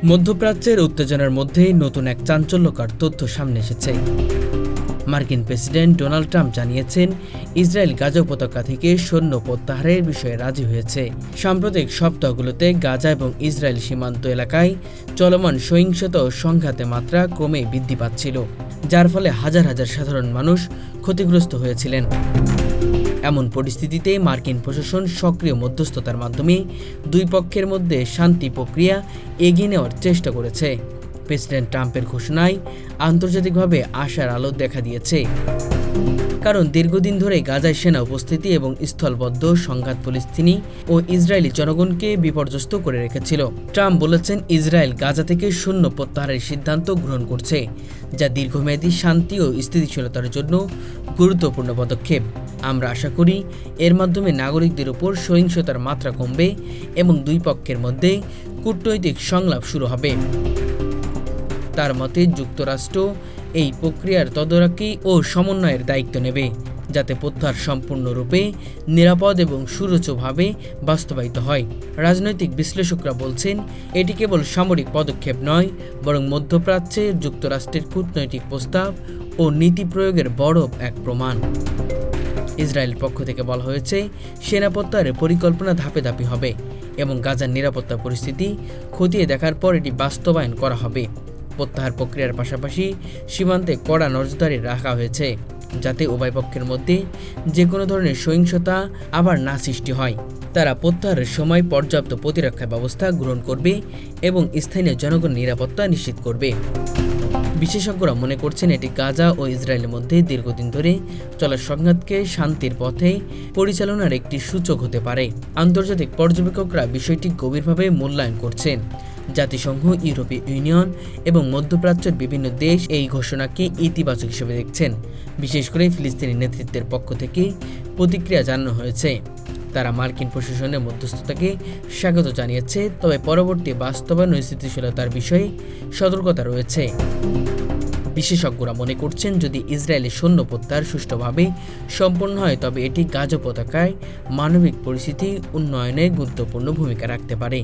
মধ্যপ্রাচ্যের উত্তেজনার মধ্যেই নতুন এক চাঞ্চল্যকর তথ্য সামনে এসেছে। মার্কিন প্রেসিডেন্ট ডোনাল্ড ট্রাম্প জানিয়েছেন, ইসরায়েল গাজা উপত্যকা থেকে সৈন্য প্রত্যাহারের বিষয়ে রাজি হয়েছে। সাম্প্রতিক সপ্তাহগুলোতে গাজা এবং ইসরায়েল সীমান্ত এলাকায় চলমান সহিংসতা ও সংঘাতের মাত্রা ক্রমেই বৃদ্ধি পাচ্ছিল, যার ফলে হাজার হাজার সাধারণ মানুষ ক্ষতিগ্রস্ত হয়েছিলেন। এমন পরিস্থিতিতে মার্কিন প্রশাসন সক্রিয় মধ্যস্থতার মাধ্যমে দুই পক্ষের মধ্যে শান্তি প্রক্রিয়া এগিয়ে নেওয়ার চেষ্টা করেছে। প্রেসিডেন্ট ট্রাম্পের ঘোষণায় আন্তর্জাতিকভাবে আশার আলো দেখা দিয়েছে, কারণ দীর্ঘদিন ধরে গাজায় সেনা উপস্থিতি এবং স্থলবদ্ধ সংঘাত ফিলিস্তিনি ও ইসরায়েলি জনগণকে বিপর্যস্ত করে রেখেছিল। ট্রাম্প বলেছেন, ইসরায়েল গাজা থেকে সৈন্য প্রত্যাহারের সিদ্ধান্ত গ্রহণ করছে, যা দীর্ঘমেয়াদী শান্তি ও স্থিতিশীলতার জন্য গুরুত্বপূর্ণ পদক্ষেপ। আমরা আশা করি এর মাধ্যমে নাগরিকদের উপর সহিংসতার মাত্রা কমবে এবং দুই পক্ষের মধ্যে কূটনৈতিক সংলাপ শুরু হবে। তার মতে, যুক্তরাষ্ট্র এই প্রক্রিয়ার তদারকি ও সমন্বয়ের দায়িত্ব নেবে, যাতে প্রত্যাহার সম্পূর্ণরূপে নিরাপদ এবং সুরক্ষিতভাবে বাস্তবায়িত হয়। রাজনৈতিক বিশ্লেষকরা বলছেন, এটি কেবল সামরিক পদক্ষেপ নয়, বরং মধ্যপ্রাচ্যে যুক্তরাষ্ট্রের কূটনৈতিক প্রস্তাব ও নীতি প্রয়োগের বড় এক প্রমাণ। ইসরায়েলের পক্ষ থেকে বলা হয়েছে, সেনা প্রত্যাহারের পরিকল্পনা ধাপে ধাপে হবে এবং গাজার নিরাপত্তা পরিস্থিতি খতিয়ে দেখার পর এটি বাস্তবায়ন করা হবে। প্রত্যাহার প্রক্রিয়ার পাশাপাশি সীমান্তে কড়া নজরদারি রাখা হয়েছে, যাতে উভয় পক্ষের মধ্যে যে কোনো ধরনের সহিংসতা আবার না সৃষ্টি হয়। তারা প্রত্যাহারের সময় পর্যাপ্ত প্রতিরক্ষা ব্যবস্থা গ্রহণ করবে এবং স্থানীয় জনগণের নিরাপত্তা নিশ্চিত করবে। বিশেষজ্ঞরা মনে করছেন, এটি গাজা ও ইসরায়েলের মধ্যে দীর্ঘদিন ধরে চলা সংঘাতকে শান্তির পথে পরিচালনার একটি সূচক হতে পারে। আন্তর্জাতিক পর্যবেক্ষকরা বিষয়টি গভীরভাবে মূল্যায়ন করছেন। জাতিসংঘ, ইউরোপীয় ইউনিয়ন এবং মধ্যপ্রাচ্যের বিভিন্ন দেশ এই ঘোষণাকে ইতিবাচক হিসেবে দেখছেন। বিশেষ করে ফিলিস্তিনি নেতৃত্বের পক্ষ থেকে প্রতিক্রিয়া জানানো হয়েছে। তারা মার্কিন প্রশাসনের মধ্যস্থতাকে স্বাগত জানিয়েছে, তবে পরবর্তী বাস্তবায়ন ও স্থিতিশীলতার বিষয়ে সতর্কতা রয়েছে। বিশেষজ্ঞরা মনে করছেন, যদি ইসরায়েলের সৈন্য প্রত্যাহার সুষ্ঠুভাবে সম্পন্ন হয়, তবে এটি গাজা উপত্যকায় মানবিক পরিস্থিতি উন্নয়নে গুরুত্বপূর্ণ ভূমিকা রাখতে পারে।